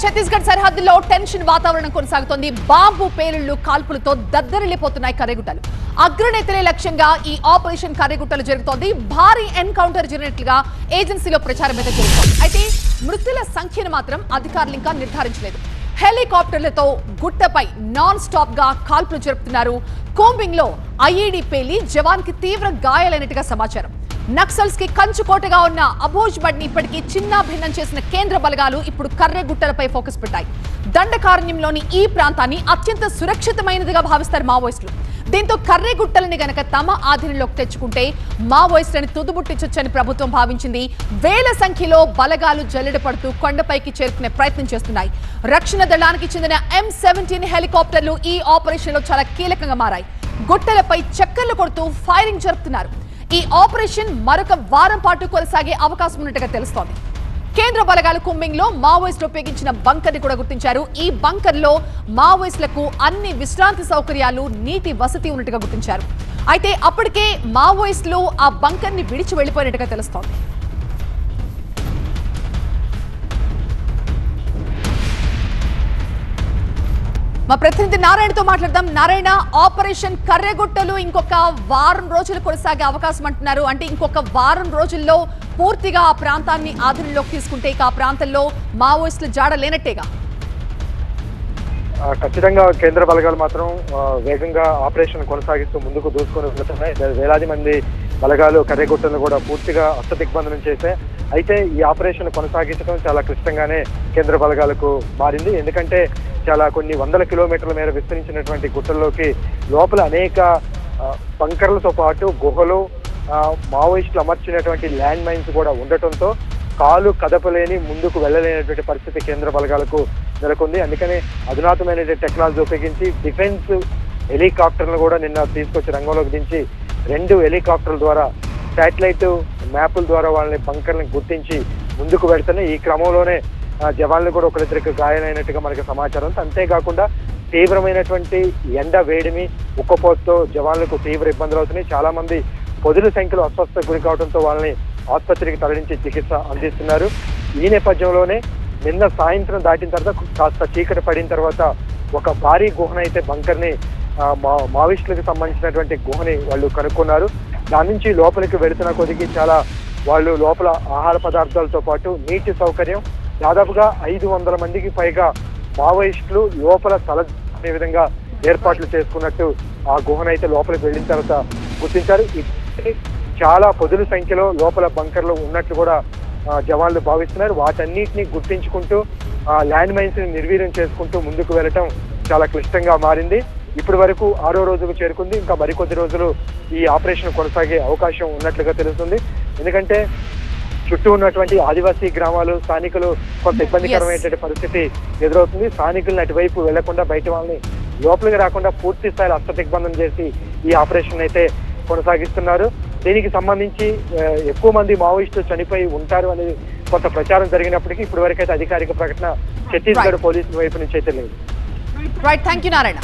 ఛత్తీస్గఢ్ సరిహద్దులో టెన్షన్ వాతావరణం కొనసాగుతోంది. బాంబు పేలుళ్లు కాల్పులతో దద్దరిల్లిపోతున్నాయి కర్రెగుట్టలు. అగ్రనేతలే లక్ష్యంగా ఈ ఆపరేషన్ కర్రెగుట్టలు జరుగుతోంది. భారీ ఎన్కౌంటర్ జరిగినట్లుగా ఏజెన్సీలో ప్రచారం మీద జరుగుతోంది. అయితే మృతుల సంఖ్యను మాత్రం అధికారులు ఇంకా నిర్ధారించలేదు. హెలికాప్టర్లతో గుట్టపై నాన్ స్టాప్ గా కాల్పులు జరుపుతున్నారు. కోంబింగ్ లో ఐఈడీ పేలి జవాన్ కి తీవ్ర గాయాలైనట్టుగా సమాచారం. నక్సల్స్ కి కంచుకోటగా ఉన్న అబోజ్ బడ్ ని ఇప్పటికీ చిన్న భిన్నం చేసిన కేంద్ర బలగాలు ఇప్పుడు కర్రెగుట్టలపై ఫోకస్ పెట్టాయి. దండకారణ్యంలోని ఈ ప్రాంతాన్ని అత్యంత సురక్షితమైనదిగా భావిస్తారు మావోయిస్టులు. దీంతో కర్రెగుట్టలని గనక తమ ఆధీనంలోకి తెచ్చుకుంటే మావోయిస్టులను తుదుబుట్టించొచ్చని ప్రభుత్వం భావించింది. వేల సంఖ్యలో బలగాలు జల్లెడ పడుతూ కొండపైకి చేరుకునే ప్రయత్నం చేస్తున్నాయి. రక్షణ దళానికి చెందిన M17 హెలికాప్టర్లు ఈ ఆపరేషన్ లో చాలా కీలకంగా మారాయి. గుట్టలపై చక్కర్లు కొడుతూ ఫైరింగ్ జరుపుతున్నారు. ఈ ఆపరేషన్ మరొక వారం పాటు కొనసాగే అవకాశం ఉన్నట్టుగా తెలుస్తోంది. కేంద్ర బలగాలు కుంబింగ్ లో మావోయిస్టులు ఉపయోగించిన బంకర్ ని కూడా గుర్తించారు. ఈ బంకర్ లో మావోయిస్టులకు అన్ని విశ్రాంతి సౌకర్యాలు, నీటి వసతి ఉన్నట్టుగా గుర్తించారు. అయితే అప్పటికే మావోయిస్టులు ఆ బంకర్ ని విడిచి వెళ్లిపోయినట్టుగా తెలుస్తోంది. మా ప్రతినిధి నారాయణతో మాట్లాడదాం. నారాయణ, ఆపరేషన్ కర్రెగుట్టలు ఇంకొక వారం రోజులు కొనసాగే అవకాశం అంటున్నారు. అంటే ఇంకొక వారం రోజుల్లో పూర్తిగా ఆ ప్రాంతాన్ని ఆధీనంలోకి తీసుకుంటే ఇక ఆ ప్రాంతంలో మావోయిస్టులు జాడ లేనట్టేగా? ఖచ్చితంగా కేంద్ర బలగాలు మాత్రం వేగంగా ఆపరేషన్ కొనసాగిస్తూ ముందుకు దూసుకొని వెళ్తున్నాయి. వేలాది మంది బలగాలు కర్రెగుట్టలను కూడా పూర్తిగా అష్టదిగ్బంధనం చేశాయి. అయితే ఈ ఆపరేషన్ కొనసాగించడం చాలా క్లిష్టంగానే కేంద్ర బలగాలకు మారింది. ఎందుకంటే చాలా కొన్ని వందల కిలోమీటర్ల మేర విస్తరించినటువంటి గుట్టల్లోకి లోపల అనేక బంకర్లతో పాటు గుహలు, మావోయిస్టులు అమర్చినటువంటి ల్యాండ్ మైన్స్ కూడా ఉండటంతో కాలు కదపలేని, ముందుకు వెళ్ళలేనటువంటి పరిస్థితి కేంద్ర బలగాలకు నెలకొంది. అందుకనే అధునాతమైన టెక్నాలజీ ఉపయోగించి డిఫెన్స్ హెలికాప్టర్లను కూడా నిన్న తీసుకొచ్చి రంగంలోకి దించి 2 హెలికాప్టర్ల ద్వారా శాటిలైట్ మ్యాపుల ద్వారా వాళ్ళని బంకర్లను గుర్తించి ముందుకు వెళ్తున్నాయి. ఈ క్రమంలోనే జవాన్లు కూడా ఒకరిద్దరికి గాయాలైనట్టుగా మనకి సమాచారం. అంతేకాకుండా తీవ్రమైనటువంటి ఎండ వేడిమి, ఉక్కపోతతో జవాన్లకు తీవ్ర ఇబ్బందులు అవుతున్నాయి. చాలా మంది పొదుల సంఖ్యలో అస్వస్థతకు గురి కావడంతో వాళ్ళని ఆసుపత్రికి తరలించి చికిత్స అందిస్తున్నారు. ఈ నేపథ్యంలోనే నిన్న సాయంత్రం దాటిన తర్వాత కాస్త చీకటి పడిన తర్వాత ఒక భారీ గుహనైతే బంకర్ని మావోయిస్టులకు సంబంధించినటువంటి గుహని వాళ్ళు కనుక్కున్నారు. దాని నుంచి లోపలికి వెళుతున్న కొద్దికి చాలా వాళ్ళు లోపల ఆహార పదార్థాలతో పాటు నీటి సౌకర్యం, దాదాపుగా 500 మందికి పైగా మావోయిస్టులు లోపల తలే విధంగా ఏర్పాట్లు చేసుకున్నట్టు ఆ గుహనైతే లోపలికి వెళ్ళిన తర్వాత గుర్తించారు. చాలా పొదుల సంఖ్యలో లోపల బంకర్లు ఉన్నట్లు కూడా జవాన్లు భావిస్తున్నారు. వాటన్నిటిని గుర్తించుకుంటూ ల్యాండ్ మైన్స్ ని నిర్వీర్యం చేసుకుంటూ ముందుకు వెళ్ళటం చాలా క్లిష్టంగా మారింది. ఇప్పటి వరకు 6వ రోజుకు చేరుకుంది. ఇంకా మరికొద్ది రోజులు ఈ ఆపరేషన్ కొనసాగే అవకాశం ఉన్నట్లుగా తెలుస్తుంది. ఎందుకంటే చుట్టూ ఉన్నటువంటి ఆదివాసీ గ్రామాలు, స్థానికులు కొంత ఇబ్బందికరమైనటువంటి పరిస్థితి ఎదురవుతుంది. స్థానికులను అటువైపు వెళ్లకుండా బయట వాళ్ళని లోపలికి రాకుండా పూర్తి స్థాయిలో అష్టదిగ్బంధనం చేసి ఈ ఆపరేషన్ అయితే కొనసాగిస్తున్నారు. దీనికి సంబంధించి ఎక్కువ మంది మావోయిస్టులు చనిపోయి ఉంటారు అనేది కొంత ప్రచారం జరిగినప్పటికీ ఇప్పటి వరకైతే అధికారిక ప్రకటన ఛత్తీస్గఢ్ పోలీసుల వైపు నుంచి అయితే లేదు. Right, thank you Narayana.